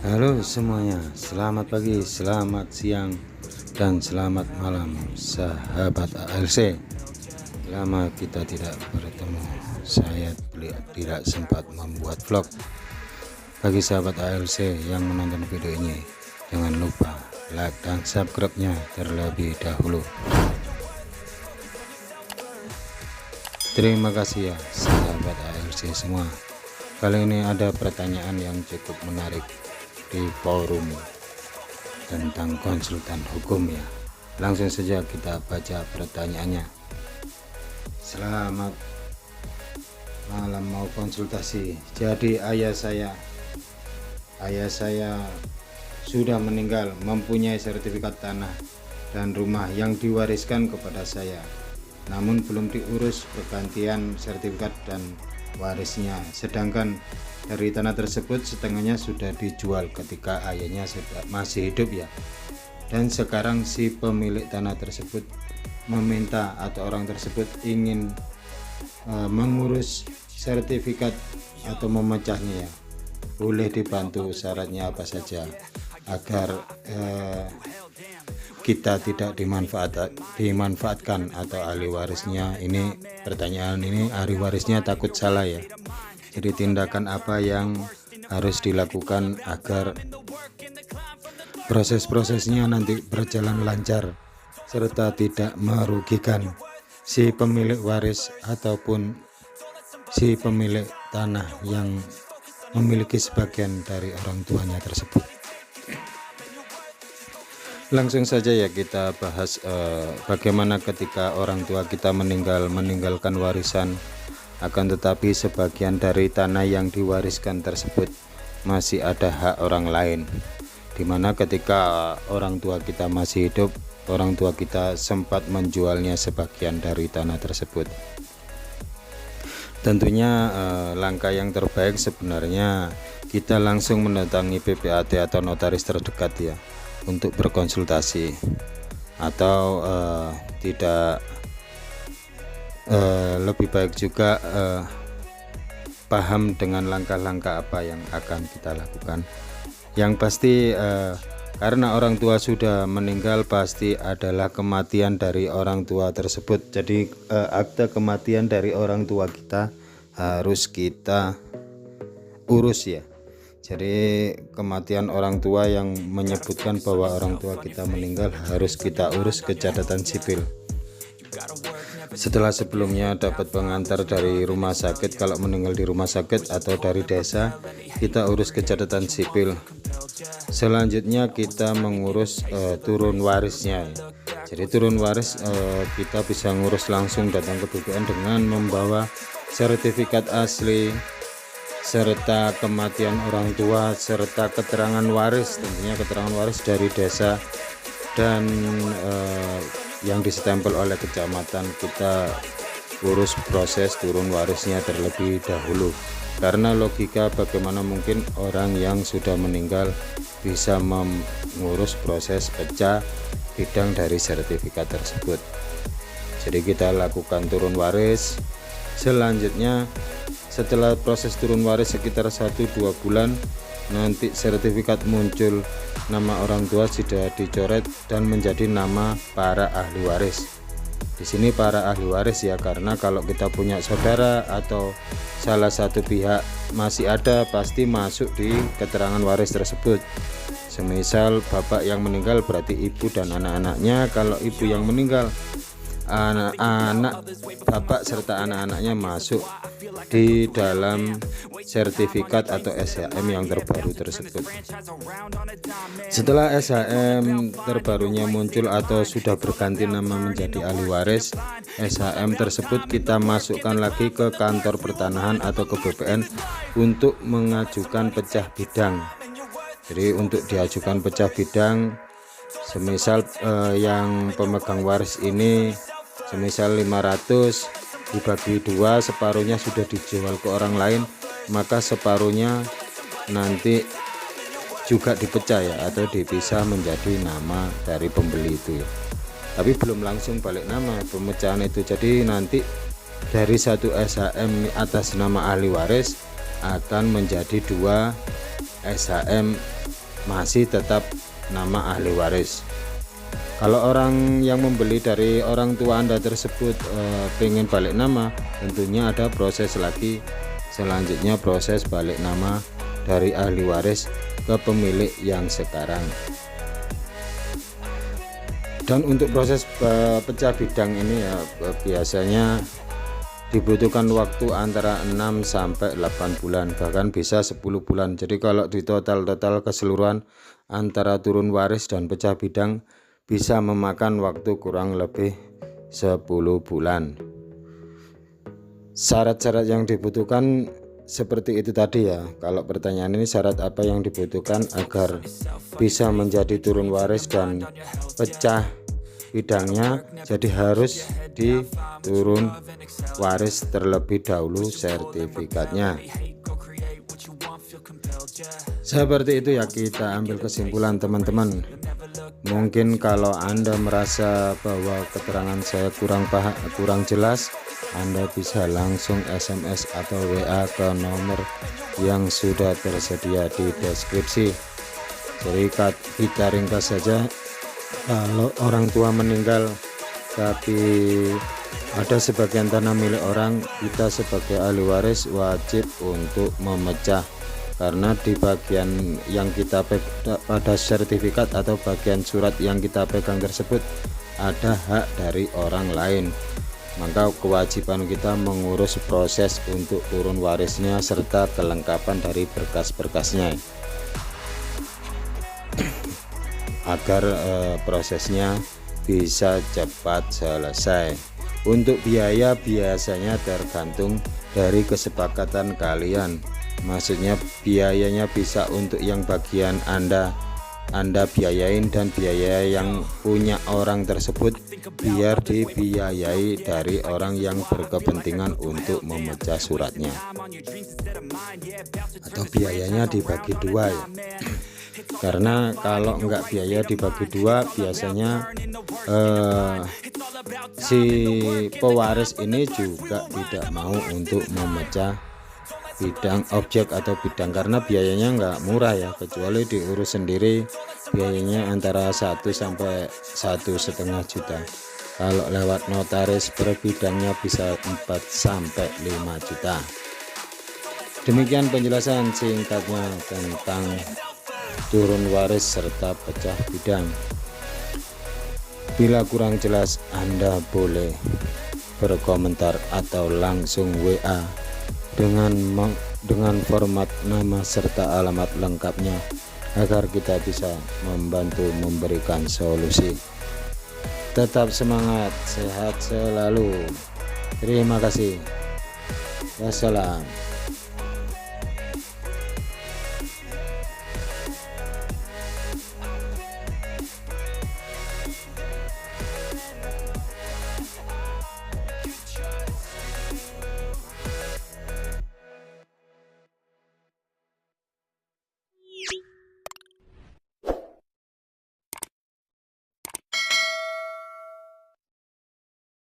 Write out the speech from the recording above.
Halo semuanya, selamat pagi, selamat siang, dan selamat malam sahabat ALC. Lama kita tidak bertemu, saya tidak sempat membuat vlog. Bagi sahabat ALC yang menonton video ini, jangan lupa like dan subscribe-nya terlebih dahulu. Terima kasih ya sahabat ALC semua. Kali ini ada pertanyaan yang cukup menarik di forum tentang konsultan hukum ya. Langsung saja kita baca pertanyaannya. Selamat malam, mau konsultasi. Jadi ayah saya sudah meninggal, mempunyai sertifikat tanah dan rumah yang diwariskan kepada saya, namun belum diurus pergantian sertifikat dan warisnya, sedangkan dari tanah tersebut setengahnya sudah dijual ketika ayahnya masih hidup ya. Dan sekarang si pemilik tanah tersebut meminta atau orang tersebut ingin mengurus sertifikat atau memecahnya ya. Boleh dibantu, syaratnya apa saja agar kita tidak dimanfaatkan atau ahli warisnya. Ini pertanyaan ini, ahli warisnya takut salah ya. Jadi tindakan apa yang harus dilakukan agar proses-prosesnya nanti berjalan lancar serta tidak merugikan si pemilik waris ataupun si pemilik tanah yang memiliki sebagian dari orang tuanya tersebut. Langsung saja ya kita bahas bagaimana ketika orang tua kita meninggalkan warisan, akan tetapi sebagian dari tanah yang diwariskan tersebut masih ada hak orang lain, dimana ketika orang tua kita masih hidup, orang tua kita sempat menjualnya sebagian dari tanah tersebut. Tentunya langkah yang terbaik sebenarnya kita langsung mendatangi PPAT atau notaris terdekat ya, untuk berkonsultasi, atau tidak lebih baik juga paham dengan langkah-langkah apa yang akan kita lakukan. Yang pasti karena orang tua sudah meninggal, pasti adalah kematian dari orang tua tersebut. Jadi akte kematian dari orang tua kita harus kita urus ya. Jadi kematian orang tua yang menyebutkan bahwa orang tua kita meninggal harus kita urus ke catatan sipil. Setelah sebelumnya dapat pengantar dari rumah sakit, kalau meninggal di rumah sakit atau dari desa, kita urus ke catatan sipil. Selanjutnya kita mengurus turun warisnya ya. Jadi turun waris kita bisa ngurus langsung datang ke BPN dengan membawa sertifikat asli serta kematian orang tua serta keterangan waris, tentunya keterangan waris dari desa dan yang disestempel oleh kecamatan. Kita urus proses turun warisnya terlebih dahulu, karena logika bagaimana mungkin orang yang sudah meninggal bisa mengurus proses pecah bidang dari sertifikat tersebut. Jadi kita lakukan turun waris. Selanjutnya setelah proses turun waris sekitar 1-2 bulan, nanti sertifikat muncul, nama orang tua sudah dicoret dan menjadi nama para ahli waris. Di sini para ahli waris ya, karena kalau kita punya saudara atau salah satu pihak masih ada, pasti masuk di keterangan waris tersebut. Semisal bapak yang meninggal berarti ibu dan anak-anaknya. Kalau ibu yang meninggal, anak-anak bapak serta anak-anaknya masuk di dalam sertifikat atau SHM yang terbaru tersebut. Setelah SHM terbarunya muncul atau sudah berganti nama menjadi ahli waris, SHM tersebut kita masukkan lagi ke kantor pertanahan atau ke BPN untuk mengajukan pecah bidang. Jadi untuk diajukan pecah bidang, semisal yang pemegang waris ini semisal 500 dibagi 2, separuhnya sudah dijual ke orang lain, maka separuhnya nanti juga dipecah ya, atau dipisah menjadi nama dari pembeli itu ya. Tapi belum langsung balik nama pemecahan itu. Jadi nanti dari 1 SHM atas nama ahli waris akan menjadi 2 SHM masih tetap nama ahli waris. Kalau orang yang membeli dari orang tua Anda tersebut pengen balik nama, tentunya ada proses lagi selanjutnya, proses balik nama dari ahli waris ke pemilik yang sekarang. Dan untuk proses pecah bidang ini ya biasanya dibutuhkan waktu antara 6 sampai 8 bulan, bahkan bisa 10 bulan. Jadi kalau di total keseluruhan antara turun waris dan pecah bidang bisa memakan waktu kurang lebih 10 bulan. Syarat-syarat yang dibutuhkan seperti itu tadi ya. Kalau pertanyaan ini, syarat apa yang dibutuhkan agar bisa menjadi turun waris dan pecah bidangnya? Jadi harus diturun waris terlebih dahulu sertifikatnya. Seperti itu ya, kita ambil kesimpulan teman-teman. Mungkin kalau Anda merasa bahwa keterangan saya kurang jelas, Anda bisa langsung SMS atau WA ke nomor yang sudah tersedia di deskripsi. Jadi kita ringkas saja, kalau orang tua meninggal tapi ada sebagian tanah milik orang, kita sebagai ahli waris wajib untuk memecah, karena di bagian yang kita pada sertifikat atau bagian surat yang kita pegang tersebut ada hak dari orang lain. Maka kewajiban kita mengurus proses untuk turun warisnya serta kelengkapan dari berkas-berkasnya agar prosesnya bisa cepat selesai. Untuk biaya biasanya tergantung dari kesepakatan kalian. Maksudnya biayanya bisa untuk yang bagian Anda biayain, dan biaya yang punya orang tersebut biar dibiayai dari orang yang berkepentingan untuk memecah suratnya, atau biayanya dibagi dua ya. Karena kalau enggak biaya dibagi dua, biasanya si pewaris ini juga tidak mau untuk memecah bidang objek atau bidang, karena biayanya enggak murah ya, kecuali diurus sendiri biayanya antara 1 sampai 1,5 juta. Kalau lewat notaris per bidangnya bisa 4 sampai 5 juta. Demikian penjelasan singkatnya tentang turun waris serta pecah bidang. Bila kurang jelas, Anda boleh berkomentar atau langsung WA dengan format nama serta alamat lengkapnya agar kita bisa membantu memberikan solusi. Tetap semangat, sehat selalu. Terima kasih. Wassalam.